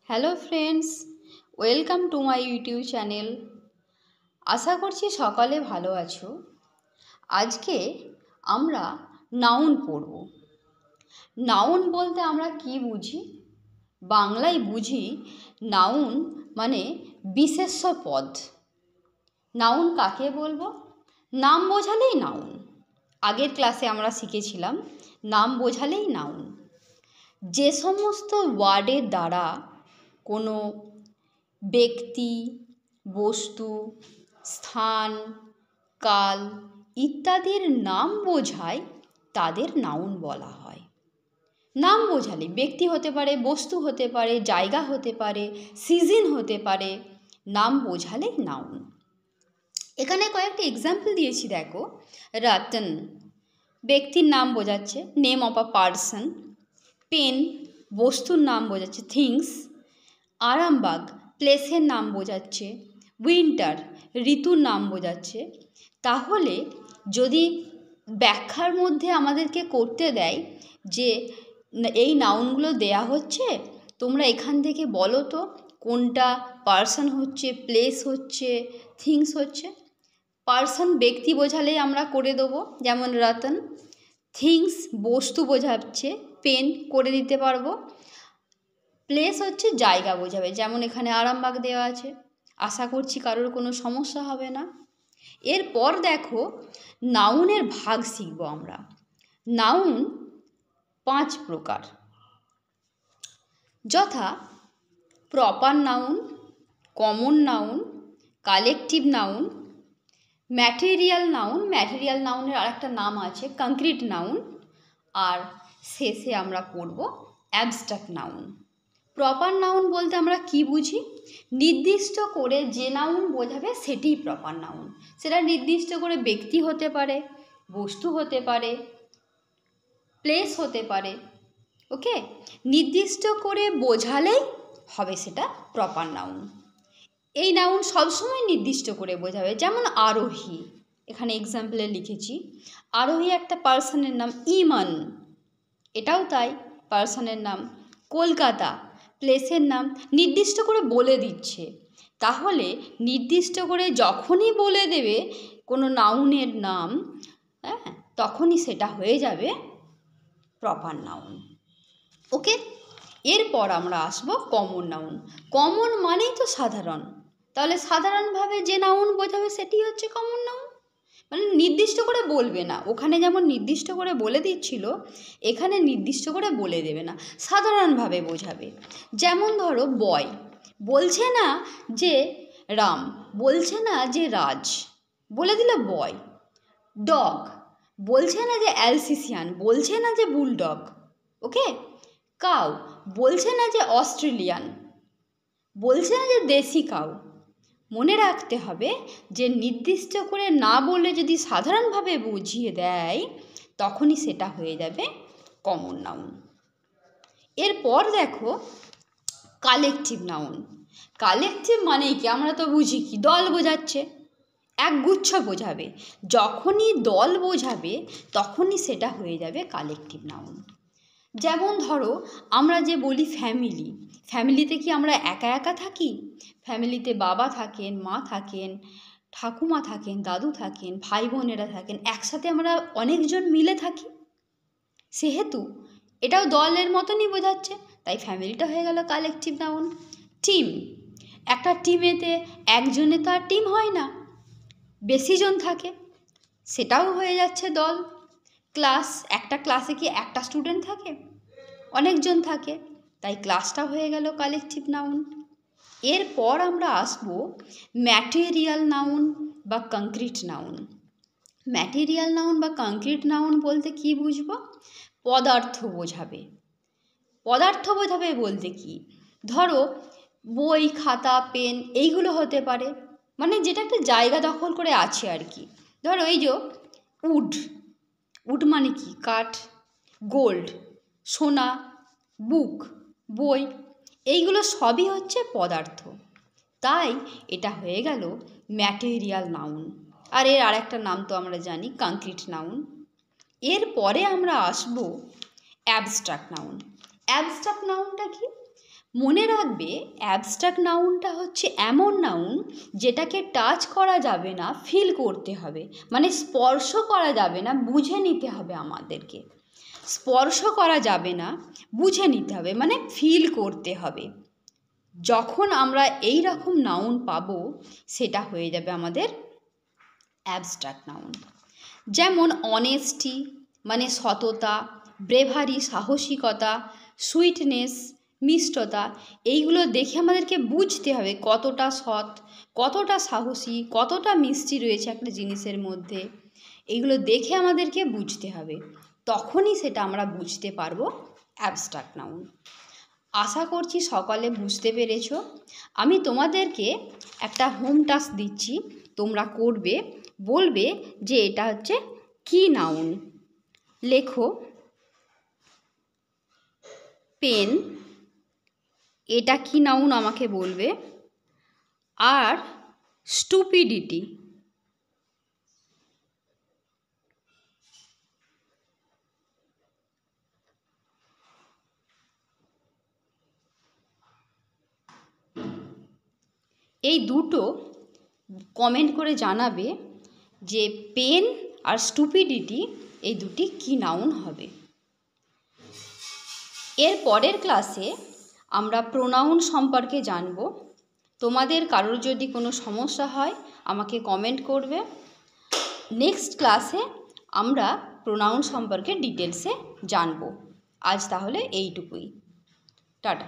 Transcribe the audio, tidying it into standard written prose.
Hello friends, welcome to my YouTube channel. আশা করছি সকালে ভালো আছো। আজকে আমরা নাউন পড়ব। নাউন বলতে আমরা কি বুঝি? বাংলায় বুঝি নাউন মানে বিশেষ্য পদ। নাউন কাকে বলবো? নাম বোঝালেই নাউন। আগের ক্লাসে আমরা শিখেছিলাম নাম বোঝালেই নাউন। যে সমস্ত ওয়ার্ডের দ্বারা কোনো ব্যক্তি, বস্তু, স্থান, কাল ইত্যাদির নাম বোঝায় তাদের নাউন বলা হয়। নাম বোঝালে ব্যক্তি হতে পারে, বস্তু হতে পারে, জায়গা হতে পারে, সিজন হতে পারে, নাম বোঝালেই নাউন। এখানে কয়েকটি এক্সাম্পল দিয়েছি, দেখো। রতন ব্যক্তির নাম বোঝাচ্ছে, name of a person. Pen বস্তুর নাম বোঝাচ্ছে, থিংস। আরামবাগ প্লেসের নাম বোঝাচ্ছে। উইন্টার ঋতুর নাম বোঝাচ্ছে। তাহলে যদি ব্যাখ্যার মধ্যে আমাদেরকে করতে দেয় যে এই নাউনগুলো দেয়া হচ্ছে, তোমরা এখান থেকে বলো তো কোনটা পার্সন হচ্ছে, প্লেস হচ্ছে, থিংস হচ্ছে। পার্সন ব্যক্তি বোঝালেই আমরা করে দেবো, যেমন রতন। থিংস বস্তু বোঝাচ্ছে, পেন করে দিতে পারবো। প্লেস হচ্ছে জায়গা বোঝাবে, যেমন এখানে আরামবাগ দেওয়া আছে। আশা করছি কারোর কোনো সমস্যা হবে না। এরপর দেখো নাউনের ভাগ শিখব আমরা। নাউন 5 প্রকার, যথা proper noun, common noun, collective noun, material noun. Material নাউনের আরেকটা নাম আছে কংক্রিট নাউন। আর শেষে আমরা পড়ব অ্যাবস্ট্রাক্ট নাউন। প্রপার নাউন বলতে আমরা কি বুঝি? নির্দিষ্ট করে যে নাউন বোঝাবে সেটিই প্রপার নাউন। সেটা নির্দিষ্ট করে ব্যক্তি হতে পারে, বস্তু হতে পারে, প্লেস হতে পারে। ওকে, নির্দিষ্ট করে বোঝালেই হবে সেটা প্রপার নাউন। এই নাউন সবসময় নির্দিষ্ট করে বোঝাবে, যেমন আরোহী। এখানে এক্সাম্পলে লিখেছি আরোহী একটা পার্সনের নাম। ইমন এটাও তাই, পার্সনের নাম। কলকাতা প্লেসের নাম, নির্দিষ্ট করে বলে দিচ্ছে। তাহলে নির্দিষ্ট করে যখনই বলে দেবে কোনো নাউনের নাম, তখনই সেটা হয়ে যাবে প্রপার নাউন। ওকে, এরপর আমরা আসবো কমন নাউন। কমন মানেই তো সাধারণ। তাহলে সাধারণভাবে যে নাউন বোঝাবে সেটি হচ্ছে কমন নাউন। মানে নির্দিষ্ট করে বলবে না, ওখানে যেমন নির্দিষ্ট করে বলে দিচ্ছিল, এখানে নির্দিষ্ট করে বলে দেবে না, সাধারণভাবে বোঝাবে। যেমন ধরো বয়, বলছে না যে রাম, বলছে না যে রাজ, বলে দিল বয়। ডগ বলছে না যে অ্যালসেসিয়ান, বলছে না যে বুলডগ। ওকে, কাউ বলছে না যে অস্ট্রেলিয়ান, বলছে না যে দেশি কাউ। মনে রাখতে হবে যে নির্দিষ্ট করে না বলে যদি সাধারণভাবে বুঝিয়ে দেয়, তখনই সেটা হয়ে যাবে কমন নাউন। এরপর দেখো কালেকটিভ নাউন। কালেকটিভ মানে কি? আমরা তো বুঝি কি, দল বোঝাচ্ছে, একগুচ্ছ বোঝাবে। যখনই দল বোঝাবে তখনই সেটা হয়ে যাবে কালেকটিভ নাউন। যেমন ধরো আমরা যে বলি ফ্যামিলি, ফ্যামিলিতে কি আমরা একা একা থাকি? ফ্যামিলিতে বাবা থাকেন, মা থাকেন, ঠাকুমা থাকেন, দাদু থাকেন, ভাই বোনেরা থাকেন, একসাথে আমরা অনেকজন মিলে থাকি। সেহেতু এটাও দলের মতনই বোঝাচ্ছে, তাই ফ্যামিলিটা হয়ে গেল কালেকটিভ নাউন। টিম, একটা টিমেতে একজনে তো আর টিম হয় না, বেশিজন থাকে, সেটাও হয়ে যাচ্ছে দল। ক্লাস, একটা ক্লাসে কি একটা স্টুডেন্ট থাকে? অনেকজন থাকে, তাই ক্লাসটা হয়ে গেল কালেকটিভ নাউন। এরপর আমরা আসবো ম্যাটেরিয়াল নাউন বা কংক্রিট নাউন। ম্যাটেরিয়াল নাউন বা কংক্রিট নাউন বলতে কি বুঝবো? পদার্থ বোঝাবে। পদার্থ বোঝাবে বলতে কি, ধরো বই, খাতা, পেন এইগুলো হতে পারে, মানে যেটা একটা জায়গা দখল করে আছে আর কি। ধরো এই যে উড, উড মানে কি? কাঠ। গোল্ড সোনা, বুক বই, এইগুলো সবই হচ্ছে পদার্থ, তাই এটা হয়ে গেল ম্যাটেরিয়াল নাউন। আর এর আরেকটা নাম তো আমরা জানি, কংক্রিট নাউন। এরপরে আমরা আসবো অ্যাবস্ট্রাক্ট নাউন। অ্যাবস্ট্রাক্ট নাউনটা কি? মনে রাখবে অ্যাবস্ট্রাক্ট নাউনটা হচ্ছে এমন নাউন যেটাকে টাচ করা যাবে না, ফিল করতে হবে, মানে স্পর্শ করা যাবে না, বুঝে নিতে হবে আমাদেরকে। স্পর্শ করা যাবে না, বুঝে নিতে হবে, মানে ফিল করতে হবে। যখন আমরা এই রকম নাউন পাবো সেটা হয়ে যাবে আমাদের অ্যাবস্ট্রাক্ট নাউন। যেমন অনেস্টি মানে সততা, ব্রেভারি সাহসিকতা, সুইটনেস মিষ্টতা, এইগুলো দেখে আমাদেরকে বুঝতে হবে কতটা সৎ, কতটা সাহসী, কতটা মিষ্টি রয়েছে একটা জিনিসের মধ্যে। এইগুলো দেখে আমাদেরকে বুঝতে হবে, তখনই সেটা আমরা বুঝতে পারবো অ্যাবস্ট্রাক্ট নাউন। আশা করছি সকলে বুঝতে পেরেছো। আমি তোমাদেরকে একটা হোম টাস্ক দিচ্ছি, তোমরা করবে, বলবে যে এটা হচ্ছে কি নাউন। লেখো পেন, এটা কি নাউন আমাকে বলবে। আর স্টুপিডিটি, এই দুটো কমেন্ট করে জানাবে যে পেন আর স্টুপিডিটি এই দুটি কি নাউন হবে। এর পরের ক্লাসে আমরা প্রোনাউন সম্পর্কে জানব। তোমাদের কারোর যদি কোনো সমস্যা হয় আমাকে কমেন্ট করবে। নেক্সট ক্লাসে আমরা প্রোনাউন সম্পর্কে ডিটেলসে জানব। আজ তাহলে এইটুকুই, টাটা।